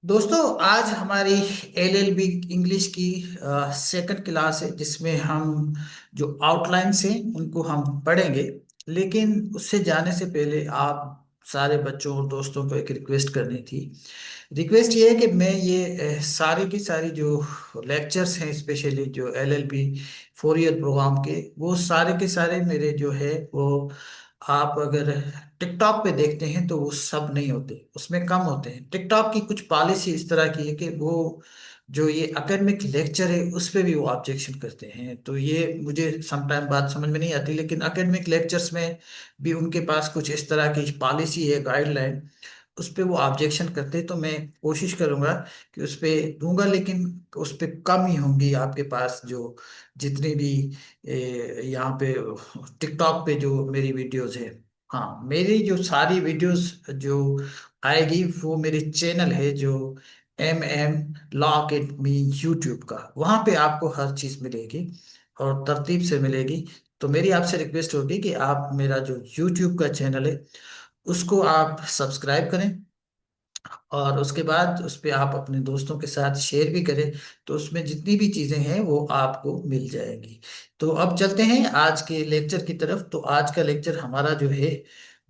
दोस्तों, आज हमारी एलएलबी इंग्लिश की सेकंड क्लास है जिसमें हम जो आउटलाइंस हैं उनको हम पढ़ेंगे। लेकिन उससे जाने से पहले आप सारे बच्चों और दोस्तों को एक रिक्वेस्ट करनी थी। रिक्वेस्ट ये है कि मैं ये सारी की सारी जो लेक्चर्स हैं, स्पेशली जो एलएलबी 4 ईयर प्रोग्राम के, वो सारे के सारे मेरे जो है वो आप अगर टिकटॉक पे देखते हैं तो वो सब नहीं होते, उसमें कम होते हैं। टिकटॉक की कुछ पॉलिसी इस तरह की है कि वो जो ये एकेडमिक लेक्चर है उस पे भी वो ऑब्जेक्शन करते हैं। तो ये मुझे समटाइम बात समझ में नहीं आती, लेकिन एकेडमिक लेक्चर्स में भी उनके पास कुछ इस तरह की पॉलिसी है, गाइडलाइन, उस पे वो ऑब्जेक्शन करते हैं। तो मैं कोशिश करूंगा कि उस पे दूंगा, लेकिन उस पे कम ही होंगी आपके पास जो जितनी भी यहाँ पे टिकटॉक पे जो मेरी वीडियोस है। हाँ, मेरी जो सारी वीडियोस जो आएगी वो मेरे चैनल है जो MM लॉ अकेडमी यूट्यूब का, वहाँ पे आपको हर चीज़ मिलेगी और तरतीब से मिलेगी। तो मेरी आपसे रिक्वेस्ट होगी कि आप मेरा जो यूट्यूब का चैनल है उसको आप सब्सक्राइब करें, और उसके बाद उस पे आप अपने दोस्तों के साथ शेयर भी करें। तो उसमें जितनी भी चीज़ें हैं वो आपको मिल जाएंगी। तो अब चलते हैं आज के लेक्चर की तरफ। तो आज का लेक्चर हमारा जो है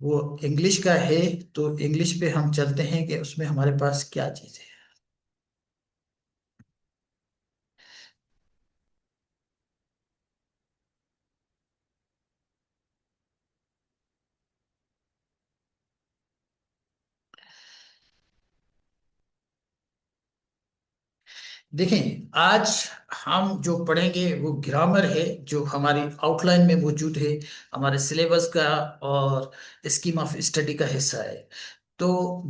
वो इंग्लिश का है। तो इंग्लिश पे हम चलते हैं कि उसमें हमारे पास क्या चीज़ें हैं। देखें, आज हम जो पढ़ेंगे वो ग्रामर है, जो हमारी आउटलाइन में मौजूद है, हमारे सिलेबस का और स्कीम ऑफ स्टडी का हिस्सा है। तो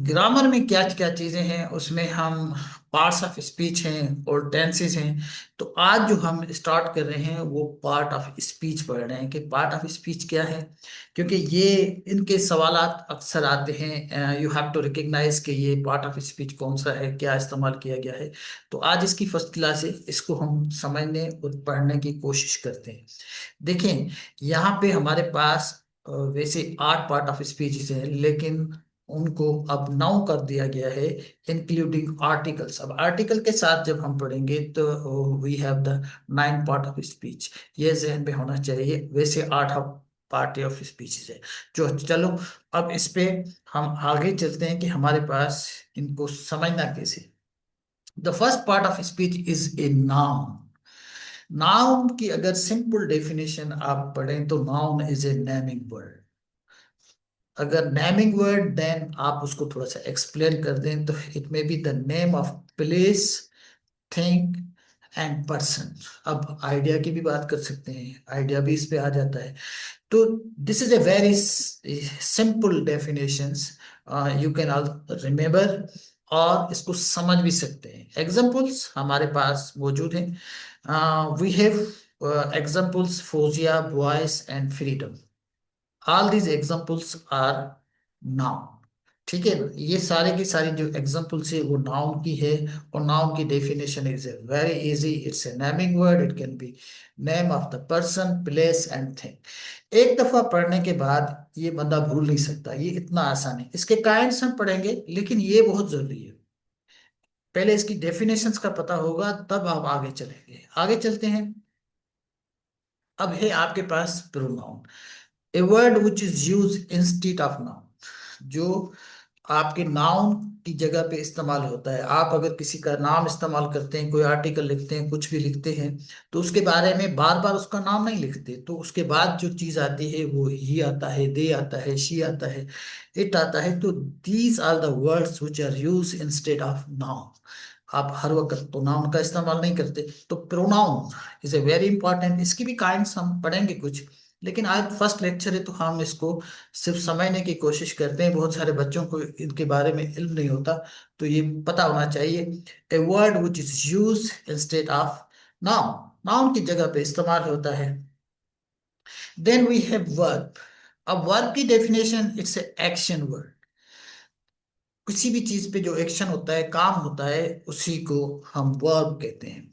ग्रामर में क्या क्या चीजें हैं, उसमें हम पार्ट्स ऑफ स्पीच हैं और टेंसेस हैं। तो आज जो हम स्टार्ट कर रहे हैं वो पार्ट ऑफ स्पीच पढ़ रहे हैं कि पार्ट ऑफ स्पीच क्या है, क्योंकि ये इनके सवालात अक्सर आते हैं। यू हैव टू रिकग्नाइज कि ये पार्ट ऑफ स्पीच कौन सा है, क्या इस्तेमाल किया गया है। तो आज इसकी फर्स्ट क्लास है, इसको हम समझने और पढ़ने की कोशिश करते हैं। देखें, यहाँ पे हमारे पास वैसे 8 पार्ट ऑफ स्पीच है, लेकिन उनको अब 9 कर दिया गया है, इंक्लूडिंग आर्टिकल्स। अब आर्टिकल के साथ जब हम पढ़ेंगे तो we have the 9 part of speech. ये जहन में होना चाहिए। वैसे 8 पार्ट ऑफ स्पीच है। जो चलो, अब इस पे हम आगे चलते हैं कि हमारे पास इनको समझना कैसे। The first part of speech is a noun. Noun की अगर सिंपल डेफिनेशन आप पढ़ें तो noun is a naming word. अगर नेमिंग वर्ड देन आप उसको थोड़ा सा एक्सप्लेन कर दें तो it may be the name of place, thing and person. अब आइडिया की भी बात कर सकते हैं, आइडिया भी इस पे आ जाता है। तो this is a very simple definitions, you can all remember, और इसको समझ भी सकते हैं। एग्जाम्पल्स हमारे पास मौजूद हैं। We have examples Fauzia, voice and freedom. All these examples are noun. ठीक है ना? ये सारे की सारी जो एग्जाम्पल्स है वो नाउन की है। और नाउन की definition is a very easy, it's a naming word, it can be name of the person, place and thing. एक दफा पढ़ने के बाद ये बंदा भूल नहीं सकता, ये इतना आसान है। इसके काइंड्स हम पढ़ेंगे, लेकिन ये बहुत जरूरी है। पहले इसकी डेफिनेशंस का पता होगा तब आप आगे चलेंगे। आगे चलते हैं। अब है आपके पास pronoun, a word which is use instead of noun, जो आपके नाउन की जगह पे इस्तेमाल होता है। आप अगर किसी का नाम इस्तेमाल करते हैं, कोई आर्टिकल लिखते हैं, कुछ भी लिखते हैं, तो उसके बारे में बार बार उसका नाम नहीं लिखते। तो उसके बाद जो चीज आती है वो ही आता है, दे आता है, शी आता है, इट आता है। तो these are the words which are use instead of noun. आप हर वक्त तो नाउन का इस्तेमाल नहीं करते। तो pronoun is a very important. इसकी भी काइंड्स हम पढ़ेंगे कुछ, लेकिन आज फर्स्ट लेक्चर है तो हम इसको सिर्फ समझने की कोशिश करते हैं। बहुत सारे बच्चों को इनके बारे में इल्म नहीं होता, तो ये पता होना चाहिए। A word which is use instead of noun, noun की जगह पे इस्तेमाल होता है। Then we have verb. अब वर्ब की definition, it's a action word. किसी भी चीज पे जो एक्शन होता है, काम होता है, उसी को हम वर्ब कहते हैं।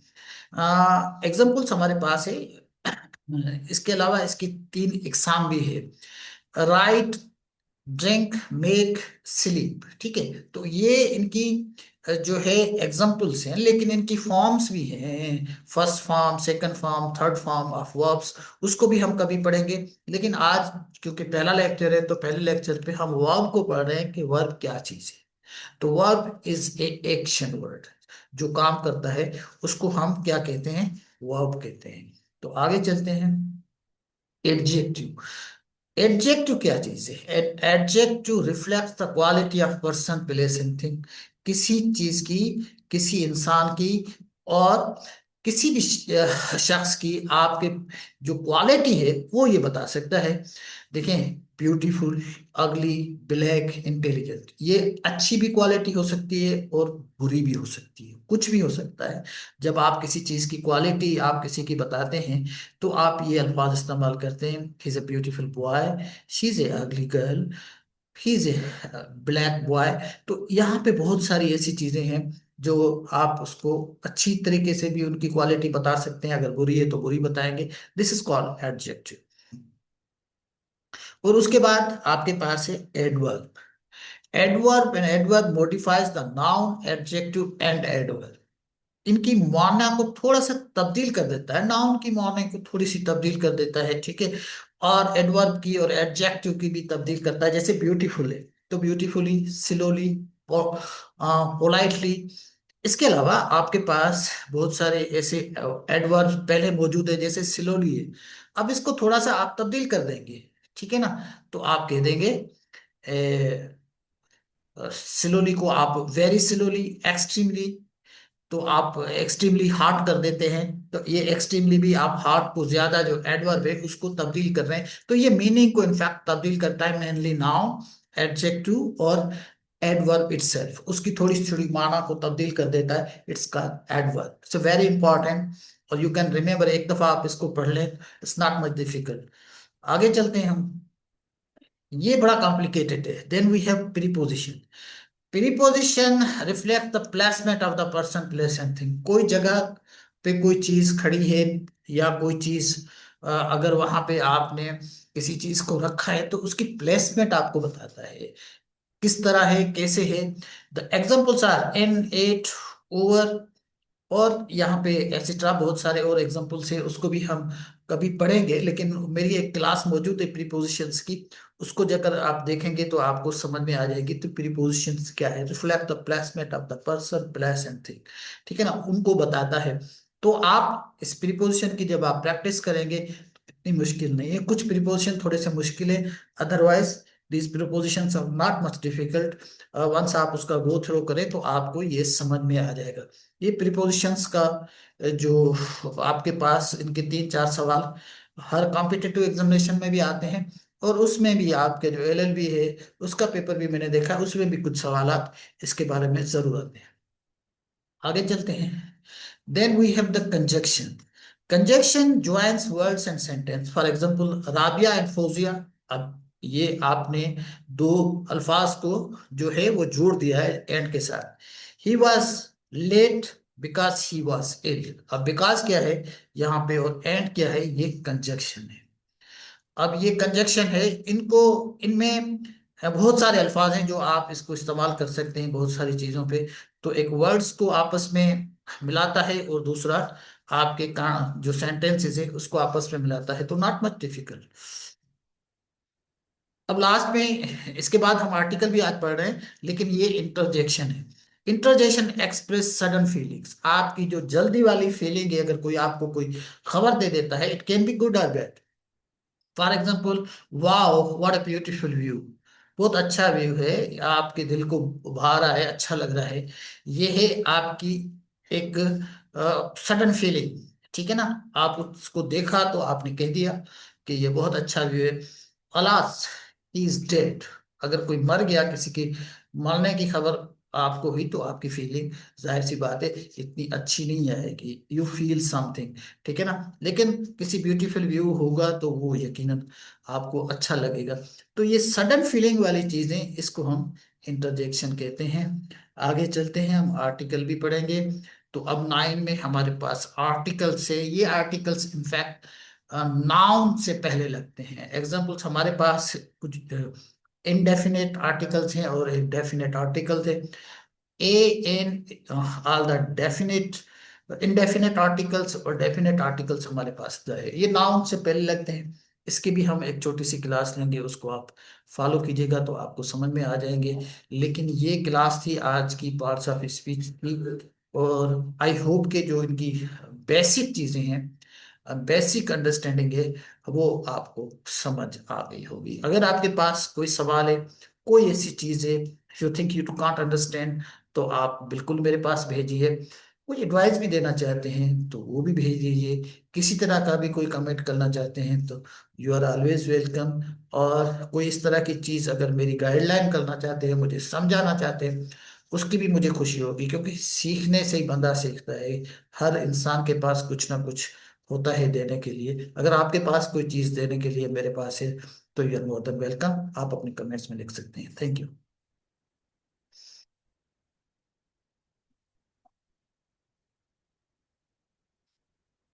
एग्जाम्पल्स हमारे पास है। इसके अलावा इसकी 3 इकसाम भी है। Right, drink, make, sleep. ठीक है, तो ये इनकी जो है एग्जाम्पल्स हैं, लेकिन इनकी फॉर्म्स भी हैं, first form, second form, third form of verbs. उसको भी हम कभी पढ़ेंगे। लेकिन आज क्योंकि पहला लेक्चर है, तो पहले लेक्चर पे हम वर्ब को पढ़ रहे हैं कि वर्ब क्या चीज है। तो verb is a action word, जो काम करता है उसको हम क्या कहते हैं, वर्ब कहते हैं। तो आगे चलते हैं। एडजेक्टिव। एडजेक्टिव क्या चीज है? Adjective reflects the quality of person, place and thing. किसी चीज की, किसी इंसान की, और किसी भी शख्स की, आपके जो क्वालिटी है वो ये बता सकता है। देखें, ब्यूटीफुल, अगली, ब्लैक, इंटेलिजेंट, ये अच्छी भी क्वालिटी हो सकती है और बुरी भी हो सकती है, कुछ भी हो सकता है। जब आप किसी चीज की क्वालिटी आप किसी की बताते हैं, तो आप ये अल्फाज इस्तेमाल करते हैं, he is a beautiful boy, she is a ugly girl, he is a black boy. तो यहाँ पे बहुत सारी ऐसी चीजें हैं जो आप उसको अच्छी तरीके से भी उनकी क्वालिटी बता सकते हैं, अगर बुरी है तो बुरी बताएंगे। This is called adjective. और उसके बाद आपके पास है adverb. Adverb, and adverb modifies the noun, adjective and adverb. इनकी माना को थोड़ा सा तब्दील कर देता है, नाउन की माने को थोड़ी सी तब्दील कर देता है, ठीक है। और एडवर्ब की और एडजेक्टिव की भी तब्दील करता है। जैसे ब्यूटीफुल है, तो ब्यूटीफुली, स्लोली, पोलाइटली। इसके अलावा आपके पास बहुत सारे ऐसे एडवर्ब पहले मौजूद है, जैसे स्लोली है। अब इसको थोड़ा सा आप तब्दील कर देंगे, ठीक है ना। तो आप कह देंगे स्लोली को आप वेरी स्लोली, एक्सट्रीमली। तो आप एक्सट्रीमली हार्ड कर देते हैं, तो ये एक्सट्रीमली भी आप हार्ड को ज्यादा, जो एडवर्ब है उसको तब्दील कर रहे हैं। तो ये मीनिंग को इनफैक्ट तब्दील करता है, मेनली नाउन, एडजेक्टिव और एडवर्ब इटसेल्फ, उसकी थोड़ी थोड़ी माना को तब्दील कर देता है। इट्स का एडवर्ब, इट्स वेरी इंपॉर्टेंट। और यू कैन रिमेम्बर, एक दफा आप इसको पढ़ लें, इट्स नॉट मच डिफिकल्ट। आगे चलते हैं हम। ये बड़ा कॉम्प्लिकेटेड है। Then we have preposition. Preposition reflect the placement of the person, place and thing. कोई जगह पे कोई चीज खड़ी है, या कोई चीज अगर वहां पे आपने किसी चीज को रखा है, तो उसकी प्लेसमेंट आपको बताता है, किस तरह है, कैसे है। The examples are in, at, over. और यहाँ पे एक्सेट्रा बहुत सारे और एग्जांपल्स हैं, उसको भी हम कभी पढ़ेंगे। लेकिन मेरी एक क्लास मौजूद है प्रीपोजिशंस की, उसको जब आप देखेंगे तो आपको समझ में आ जाएगी। तो प्रीपोजिशंस क्या है? Reflect the placement of the person, place and thing, ठीक है ना, उनको बताता है। तो आप इस प्रीपोजिशन की जब आप प्रैक्टिस करेंगे तो इतनी मुश्किल नहीं है। कुछ प्रीपोजिशन थोड़े से मुश्किल है, otherwise these prepositions are not much difficult। Once आप उसका गो थ्रू करें तो आपको ये समझ में आ जाएगा। ये प्रीपोजिशंस का जो आपके पास इनके 3-4 सवाल हर कॉम्पिटिटिव एग्जामिनेशन में भी आते हैं। और उसमें भी आपके जो एलएलबी है उसका पेपर भी मैंने देखा, उसमें भी कुछ सवालात इसके बारे में जरूर आते हैं। आगे चलते हैं। Then we have the conjunction. Conjunction joins words and sentence. For example, Rabia and Fauzia. अब ये आपने दो अल्फाज को जो है वो जोड़ दिया है एंड के साथ। He was late because he was ill. अब बिकॉज क्या है यहाँ पे, और एंड क्या है, ये कंजक्शन है। अब ये कंजक्शन है, इनको, इनमें बहुत सारे अल्फाज हैं जो आप इसको इस्तेमाल कर सकते हैं बहुत सारी चीजों पे। तो एक वर्ड्स को आपस में मिलाता है, और दूसरा आपके का जो सेंटेंसेस है उसको आपस में मिलाता है। तो नॉट मच डिफिकल्ट। अब लास्ट में, इसके बाद हम आर्टिकल भी आज पढ़ रहे हैं, लेकिन ये इंटरजेक्शन है। Interjection express sudden feelings. आपकी जो जल्दी वाली फीलिंग है, अगर कोई आपको कोई खबर दे देता है, इट कैन बी गुड और bad. For example, wow what a beautiful view. बहुत अच्छा व्यू है, आपके दिल को उभा रहा है, अच्छा लग रहा है। ये है आपकी एक सडन फीलिंग, ठीक है ना। आप उसको देखा तो आपने कह दिया कि ये बहुत अच्छा व्यू है। Alas, he is dead. अगर कोई मर गया, किसी की मरने की खबर आपको हुई, तो आपकी फीलिंग, जाहिर सी बात है, इतनी अच्छी नहीं आएगी। यू फील समथिंग, ठीक है ना। लेकिन किसी ब्यूटीफुल व्यू होगा तो वो यकीनन आपको अच्छा लगेगा। तो ये सडन फीलिंग वाली चीजें, इसको हम इंटरजेक्शन कहते हैं। आगे चलते हैं, हम आर्टिकल भी पढ़ेंगे। तो अब 9 में हमारे पास आर्टिकल्स है। ये आर्टिकल्स इनफैक्ट नाउन से पहले लगते हैं। एग्जाम्पल्स हमारे पास कुछ इनडेफिनेट आर्टिकल्स हैं और डेफिनेट आर्टिकल्स हैं। A an all the definite indefinite articles और डेफिनेट आर्टिकल्स हमारे पास जो है ये नाउन से पहले लगते हैं। इसकी भी हम एक छोटी सी क्लास लेंगे, उसको आप फॉलो कीजिएगा तो आपको समझ में आ जाएंगे। लेकिन ये क्लास थी आज की पार्ट्स ऑफ स्पीच की, और आई होप के जो इनकी बेसिक चीजें हैं, बेसिक अंडरस्टैंडिंग है, वो आपको समझ आ गई होगी। अगर आपके पास कोई सवाल है, कोई ऐसी चीज है you think you can't understand, तो आप बिल्कुल मेरे पास भेजिए। कोई एडवाइस भी देना चाहते हैं तो वो भी भेज दीजिए। किसी तरह का भी कोई कमेंट करना चाहते हैं तो यू आर ऑलवेज वेलकम। और कोई इस तरह की चीज अगर मेरी गाइडलाइन करना चाहते हैं, मुझे समझाना चाहते हैं, उसकी भी मुझे खुशी होगी, क्योंकि सीखने से ही बंदा सीखता है। हर इंसान के पास कुछ ना कुछ होता है देने के लिए। अगर आपके पास कोई चीज देने के लिए मेरे पास है तो you are more than welcome. आप अपने कमेंट्स में लिख सकते हैं। Thank you.